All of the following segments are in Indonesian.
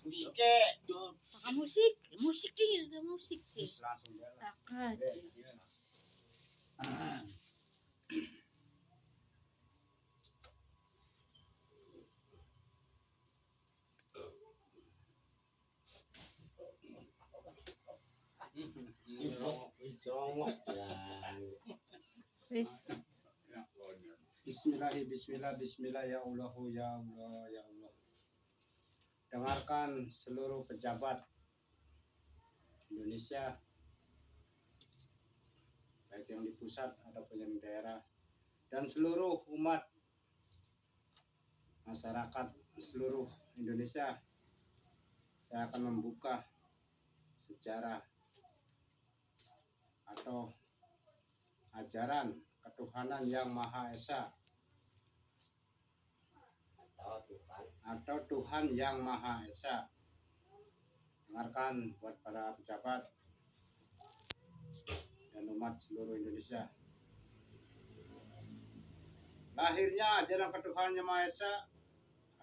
Pakai musik, musik sih, ada musik sih. Langsung jalan. Takut. Wis. Bismillah ya Allah ya Allah ya Allah. Dengarkan seluruh pejabat Indonesia, baik yang di pusat ataupun yang di daerah, dan seluruh umat masyarakat seluruh Indonesia. Saya akan membuka sejarah atau ajaran ketuhanan yang Maha Esa atau Tuhan yang Maha Esa. Dengarkan buat para pejabat dan umat seluruh Indonesia. Lahirnya ajaran ketuhanan yang Maha Esa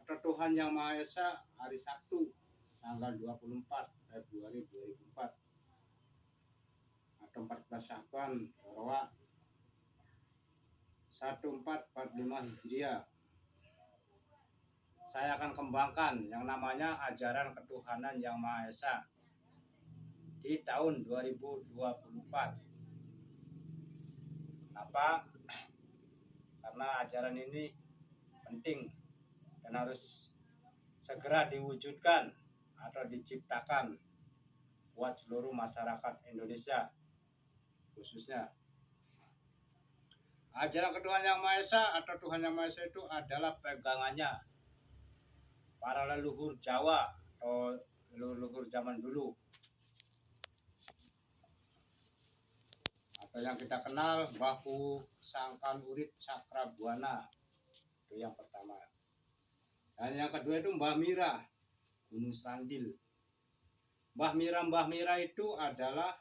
atau Tuhan yang Maha Esa hari Sabtu tanggal 24 Februari 2004 atau 14 Sya'ban Rawa 1445 Hijriah. Saya akan kembangkan yang namanya ajaran ketuhanan yang Maha Esa di tahun 2024. Kenapa? Karena ajaran ini penting dan harus segera diwujudkan atau diciptakan buat seluruh masyarakat Indonesia khususnya. Ajaran ketuhanan yang Maha Esa atau Tuhan yang Maha Esa itu adalah pegangannya para leluhur Jawa atau leluhur zaman dulu, atau yang kita kenal Bahu Sangkan Urip Cakrabuana. Itu yang pertama. Dan yang kedua itu Mbah Mira Gunung Serandil. Mbah Mira itu adalah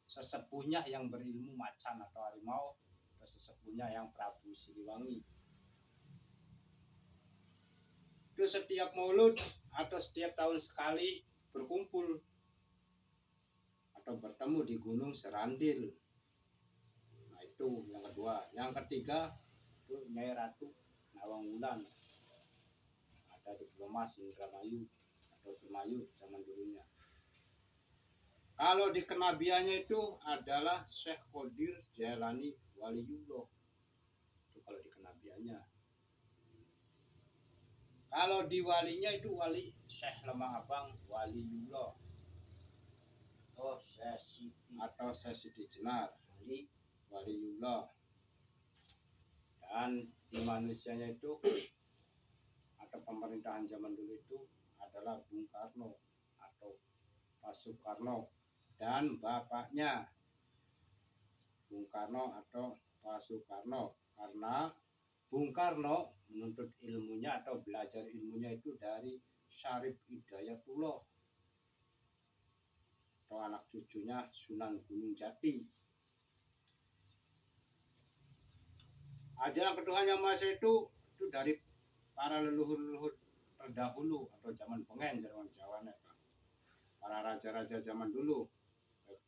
sesepuhnya yang berilmu macan atau harimau, atau sesepuhnya yang Prabu Siliwangi. Itu setiap Maulud atau setiap tahun sekali berkumpul atau bertemu di Gunung Serandil. Nah itu yang kedua. Yang ketiga itu Nyai Ratu Nawangwulan, ada di Pulau Mas, Indramayu atau Temayu zaman dulunya. Kalau di kenabiannya itu adalah Syekh Qadir Jailani Waliullah. Itu kalau di kenabiannya. Kalau di walinya itu wali Syekh Lemah Abang Waliullah. Oh, atau Syekh Siti Jenar Waliullah. Dan di manusianya itu atau pemerintahan zaman dulu itu adalah Bung Karno atau Pak Soekarno dan bapaknya Bung Karno atau Pak Soekarno, karena Bung Karno menuntut ilmunya atau belajar ilmunya itu dari Syarif Hidayatullah atau anak cucunya Sunan Gunung Jati. Ajaran ketuhanan yang Maha Esa itu dari para leluhur-leluhur terdahulu atau zaman pengen zaman Jawa, para raja-raja zaman dulu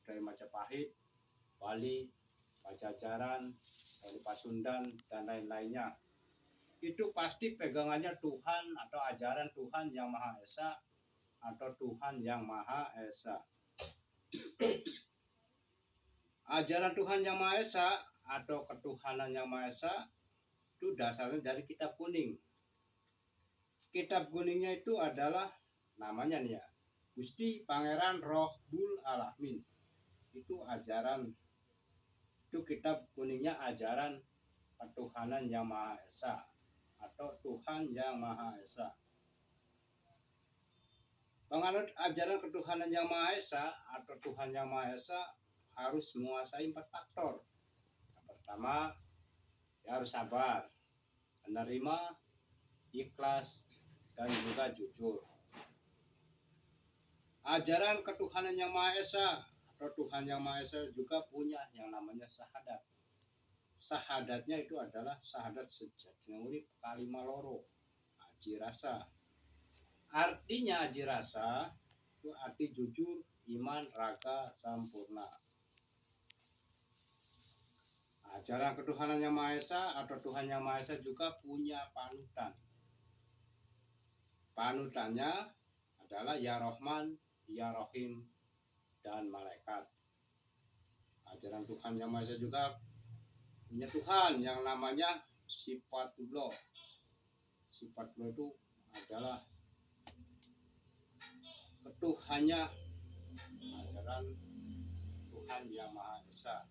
dari Majapahit, Bali, Pajajaran, dari Pasundan dan lain-lainnya. Itu pasti pegangannya Tuhan atau ajaran Tuhan yang Maha Esa atau Tuhan yang Maha Esa. Ajaran Tuhan yang Maha Esa atau ketuhanan yang Maha Esa itu dasarnya dari kitab kuning. Kitab kuningnya itu adalah namanya nih ya, Gusti Pangeran Rohbul Alamin. Itu ajaran, itu kitab kuningnya ajaran ketuhanan yang Maha Esa atau Tuhan yang Maha Esa. Penganut ajaran ketuhanan yang Maha Esa atau Tuhan yang Maha Esa harus menguasai 4 faktor. Yang pertama, dia harus sabar, menerima, ikhlas, dan juga jujur. Ajaran ketuhanan yang Maha Esa atau Tuhan yang Maha Esa juga punya yang namanya syahadat. Syahadatnya itu adalah syahadat sejatinya urip kalima loro, aji rasa. Artinya aji rasa itu arti jujur, iman, raga, sampurna. Ajaran ketuhanan Yang Maha Esa atau Tuhan Yang Maha Esa juga punya panutan. Panutannya adalah Ya Rahman, Ya Rahim, dan malaikat. Ajaran Tuhan Yang Maha Esa juga punya Tuhan yang namanya Sifatullah. Sifatullah itu adalah ketuhannya, ajaran Tuhan Yang Maha Esa.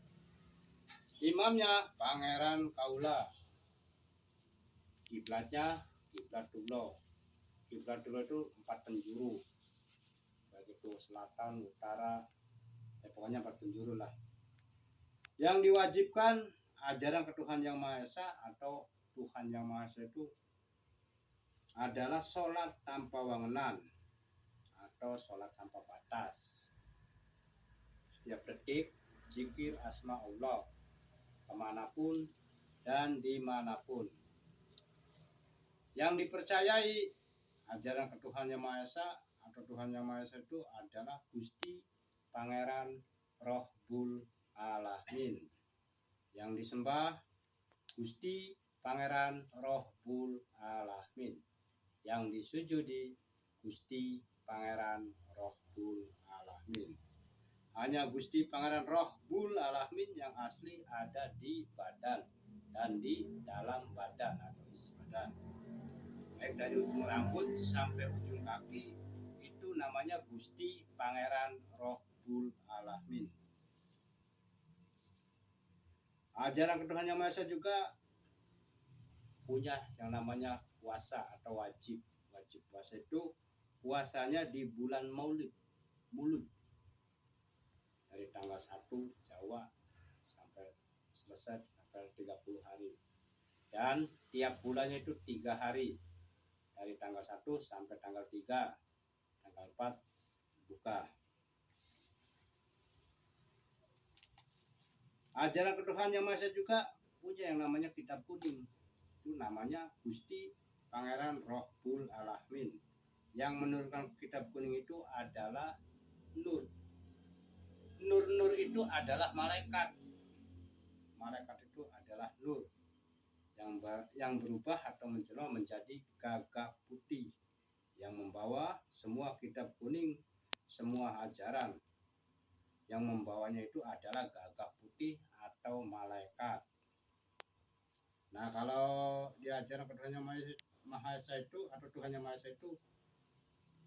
Imamnya Pangeran Kaula. Kiblatnya Kiblatullah. Kiblatullah itu 4 penjuru. Baik itu selatan, utara, pokoknya 4 penjuru lah. Yang diwajibkan ajaran ketuhanan Yang Maha Esa atau Tuhan Yang Maha Esa itu adalah sholat tanpa wangenan atau sholat tanpa batas. Setiap detik zikir asma Allah kemanapun dan dimanapun. Yang dipercayai ajaran ketuhanan Yang Maha Esa atau Tuhan Yang Maha Esa itu adalah Gusti Pangeran Rohbul Alamin. Yang disembah Gusti Pangeran Rohbul Alamin. Yang disujudi Gusti Pangeran Rohbul Alamin. Hanya Gusti Pangeran Rohbul Alamin yang asli ada di badan dan di dalam badan atau isi badan. Baik dari ujung rambut sampai ujung kaki itu namanya Gusti Pangeran Rohbul Alamin. Ajaran ketuhanan Yang Maha Esa juga punya yang namanya puasa atau wajib. Wajib puasa itu puasanya di bulan Maulid. Dari tanggal 1 Jawa sampai selesai sampai 30 hari. Dan tiap bulannya itu 3 hari. Dari tanggal 1 sampai tanggal 3. Tanggal 4 buka. Ajaran ketuhanan Yang Maha Esa juga punya yang namanya kitab kuning. Itu namanya Gusti Pangeran Rohbul Alamin. Yang menurunkan kitab kuning itu adalah Nur. Nur itu adalah malaikat. Malaikat itu adalah nur yang berubah atau menjelma menjadi gagak putih yang membawa semua kitab kuning, semua ajaran. Yang membawanya itu adalah gagak putih atau malaikat. Nah, kalau di ajaran ketuhanan Yang Maha Esa itu atau Tuhan Yang Maha Esa itu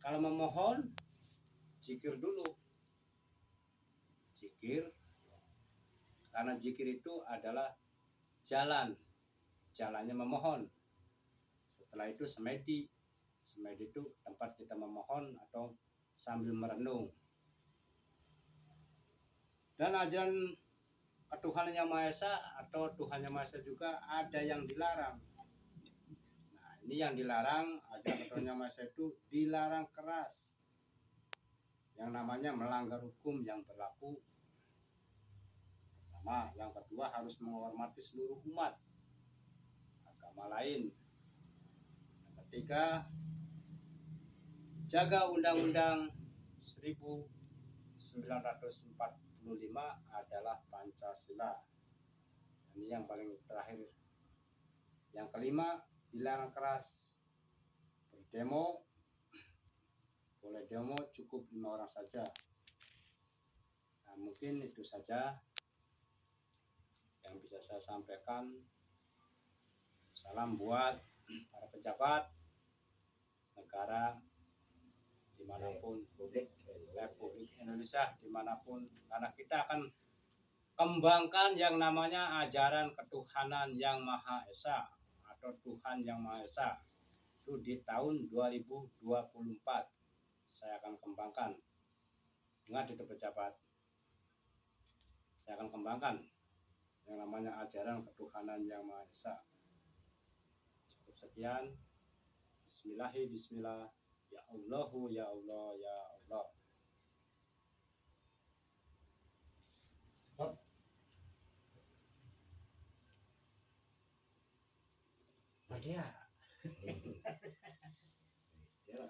kalau memohon zikir dulu. Zikir, karena zikir itu adalah jalannya memohon. Setelah itu semedi itu tempat kita memohon atau sambil merenung. Dan ajaran ketuhanan Yang Maha Esa atau Tuhan Yang Maha Esa juga ada yang dilarang. Nah, ini yang dilarang, ajaran ketuhanan Yang Maha Esa itu dilarang keras. Yang namanya melanggar hukum yang berlaku. Pertama, yang kedua harus menghormati seluruh umat agama lain. Yang ketiga, jaga Undang-Undang 1945 adalah Pancasila. Ini yang paling terakhir. Yang kelima, dilarang keras berdemo. Boleh demo cukup 5 orang saja. Nah, mungkin itu saja yang bisa saya sampaikan. Salam buat para pejabat negara dimanapun, Republik Indonesia dimanapun, karena kita akan kembangkan yang namanya ajaran ketuhanan Yang Maha Esa atau Tuhan Yang Maha Esa itu di tahun 2024 saya akan kembangkan. Ingat itu pejabat, saya akan kembangkan yang namanya ajaran ketuhanan Yang Maha Esa. Cukup sekian. Bismillah. Ya Allahu, ya Allah, ya Allah. Dia. Ya.